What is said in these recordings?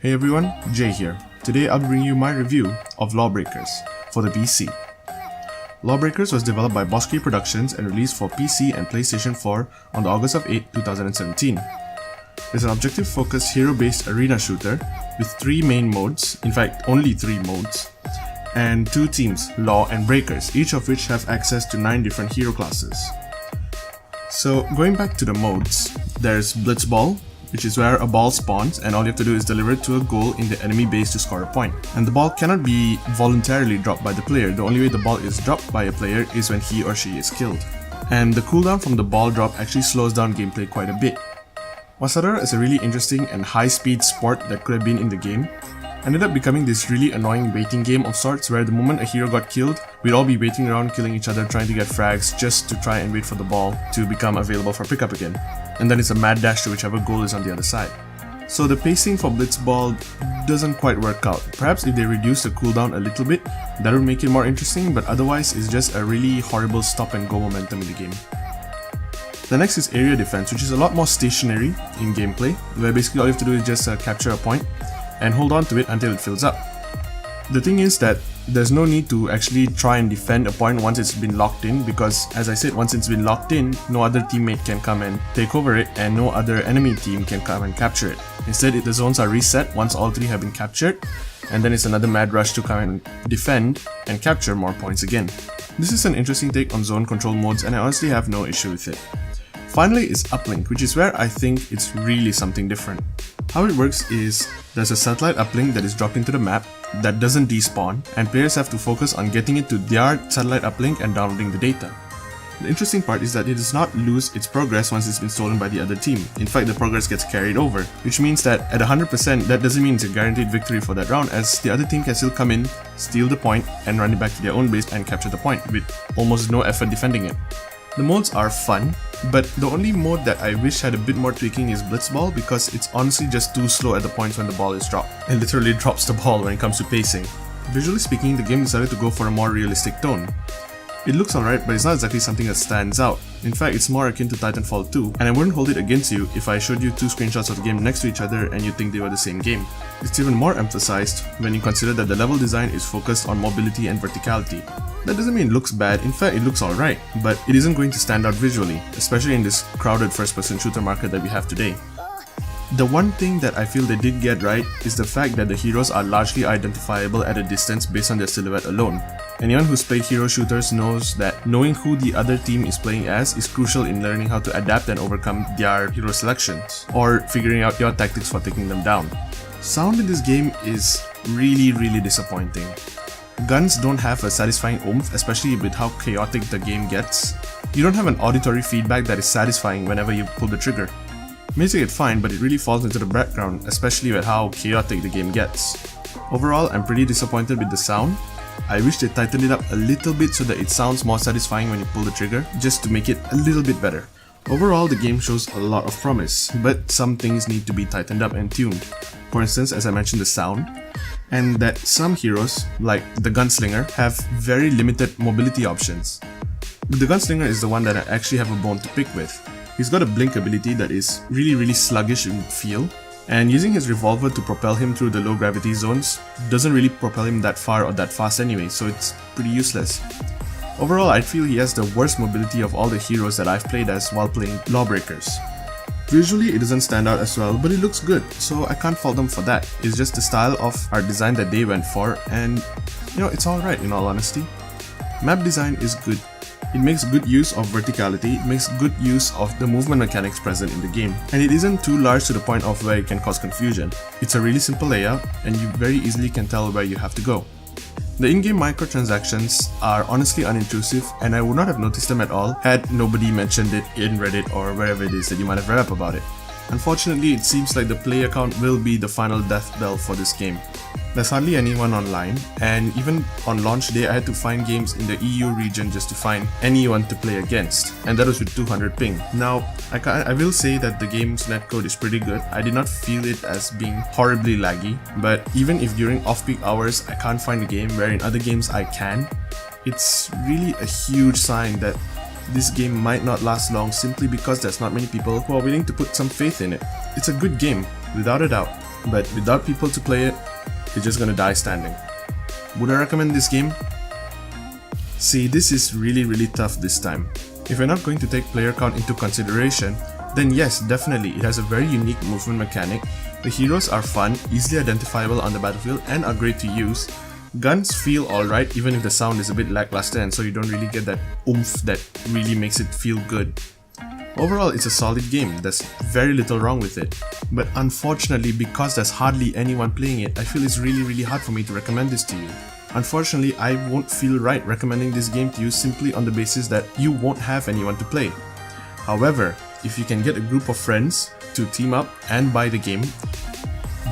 Hey everyone, Jay here. Today I'll bring you my review of LawBreakers for the PC. LawBreakers was developed by Boss Productions and released for PC and PlayStation 4 on the August of 8, 2017. It's an objective-focused hero-based arena shooter with 3 main modes, in fact only 3 modes, and 2 teams, Law and Breakers, each of which have access to 9 different hero classes. So going back to the modes, there's Blitzball, which is where a ball spawns and all you have to do is deliver it to a goal in the enemy base to score a point. And the ball cannot be voluntarily dropped by the player. The only way the ball is dropped by a player is when he or she is killed. And the cooldown from the ball drop actually slows down gameplay quite a bit. Wasada is a really interesting and high-speed sport that could have been in the game. Ended up becoming this really annoying waiting game of sorts where the moment a hero got killed, we'd all be waiting around killing each other trying to get frags just to try and wait for the ball to become available for pickup again. And then it's a mad dash to whichever goal is on the other side. So the pacing for Blitzball doesn't quite work out. Perhaps if they reduce the cooldown a little bit, that would make it more interesting, but otherwise it's just a really horrible stop and go momentum in the game. The next is Area Defense, which is a lot more stationary in gameplay, where basically all you have to do is just capture a point and hold on to it until it fills up. The thing is that there's no need to actually try and defend a point once it's been locked in, because as I said, once it's been locked in, no other teammate can come and take over it and no other enemy team can come and capture it. Instead, the zones are reset once all 3 have been captured, and then it's another mad rush to come and defend and capture more points again. This is an interesting take on zone control modes and I honestly have no issue with it. Finally is Uplink, which is where I think it's really something different. How it works is, there's a satellite uplink that is dropped into the map that doesn't despawn, and players have to focus on getting it to their satellite uplink and downloading the data. The interesting part is that it does not lose its progress once it's been stolen by the other team. In fact, the progress gets carried over, which means that at 100% that doesn't mean it's a guaranteed victory for that round, as the other team can still come in, steal the point, and run it back to their own base and capture the point, with almost no effort defending it. The modes are fun, but the only mode that I wish had a bit more tweaking is Blitzball, because it's honestly just too slow at the points when the ball is dropped. It literally drops the ball when it comes to pacing. Visually speaking, the game decided to go for a more realistic tone. It looks alright, but it's not exactly something that stands out. In fact, it's more akin to Titanfall 2, and I wouldn't hold it against you if I showed you 2 screenshots of the game next to each other and you think they were the same game. It's even more emphasized when you consider that the level design is focused on mobility and verticality. That doesn't mean it looks bad, in fact it looks alright, but it isn't going to stand out visually, especially in this crowded first-person shooter market that we have today. The one thing that I feel they did get right is the fact that the heroes are largely identifiable at a distance based on their silhouette alone. Anyone who's played hero shooters knows that knowing who the other team is playing as is crucial in learning how to adapt and overcome their hero selections, or figuring out your tactics for taking them down. Sound in this game is really disappointing. Guns don't have a satisfying oomph, especially with how chaotic the game gets. You don't have an auditory feedback that is satisfying whenever you pull the trigger. Music is fine, but it really falls into the background, especially with how chaotic the game gets. Overall, I'm pretty disappointed with the sound. I wish they tightened it up a little bit so that it sounds more satisfying when you pull the trigger, just to make it a little bit better. Overall, the game shows a lot of promise, but some things need to be tightened up and tuned. For instance, as I mentioned, the sound, and that some heroes, like the Gunslinger, have very limited mobility options. The Gunslinger is the one that I actually have a bone to pick with. He's got a blink ability that is really sluggish in feel, and using his revolver to propel him through the low gravity zones doesn't really propel him that far or that fast anyway, so it's pretty useless. Overall, I feel he has the worst mobility of all the heroes that I've played as while playing LawBreakers. Visually, it doesn't stand out as well, but it looks good, so I can't fault them for that. It's just the style of art design that they went for, and it's alright in all honesty. Map design is good. It makes good use of verticality, it makes good use of the movement mechanics present in the game, and it isn't too large to the point of where it can cause confusion. It's a really simple layout, and you very easily can tell where you have to go. The in-game microtransactions are honestly unintrusive, and I would not have noticed them at all had nobody mentioned it in Reddit or wherever it is that you might have read up about it. Unfortunately, it seems like the player count will be the final death bell for this game. There's hardly anyone online, and even on launch day I had to find games in the EU region just to find anyone to play against, and that was with 200 ping. Now, I will say that the game's netcode is pretty good. I did not feel it as being horribly laggy, but even if during off-peak hours I can't find a game where in other games I can, it's really a huge sign that this game might not last long simply because there's not many people who are willing to put some faith in it. It's a good game, without a doubt, but without people to play it, you're just gonna die standing. Would I recommend this game? See, this is really tough this time. If you're not going to take player count into consideration, then yes, definitely, it has a very unique movement mechanic. The heroes are fun, easily identifiable on the battlefield, and are great to use. Guns feel alright even if the sound is a bit lackluster, and so you don't really get that oomph that really makes it feel good. Overall, it's a solid game, there's very little wrong with it. But unfortunately, because there's hardly anyone playing it, I feel it's really hard for me to recommend this to you. Unfortunately, I won't feel right recommending this game to you simply on the basis that you won't have anyone to play. However, if you can get a group of friends to team up and buy the game,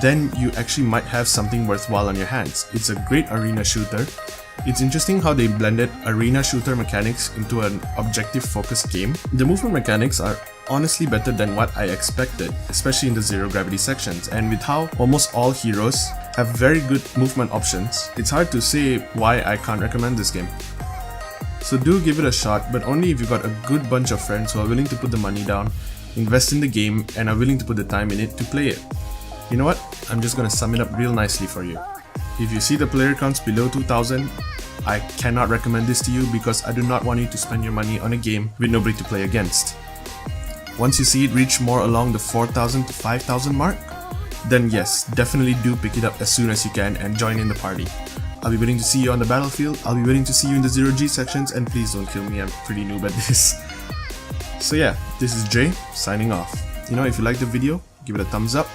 then you actually might have something worthwhile on your hands. It's a great arena shooter. It's interesting how they blended arena shooter mechanics into an objective focused game. The movement mechanics are honestly better than what I expected, especially in the zero gravity sections, and with how almost all heroes have very good movement options, it's hard to say why I can't recommend this game. So do give it a shot, but only if you've got a good bunch of friends who are willing to put the money down, invest in the game, and are willing to put the time in it to play it. You know what? I'm just gonna sum it up real nicely for you. If you see the player counts below 2000, I cannot recommend this to you because I do not want you to spend your money on a game with nobody to play against. Once you see it reach more along the 4000 to 5000 mark, then yes, definitely do pick it up as soon as you can and join in the party. I'll be waiting to see you on the battlefield, I'll be waiting to see you in the 0G sections, and please don't kill me, I'm pretty noob at this. So yeah, this is Jay, signing off. You know, if you like the video, give it a thumbs up.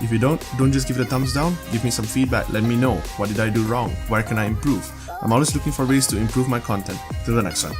If you don't just give it a thumbs down, give me some feedback, let me know, what did I do wrong, where can I improve. I'm always looking for ways to improve my content. Till the next one.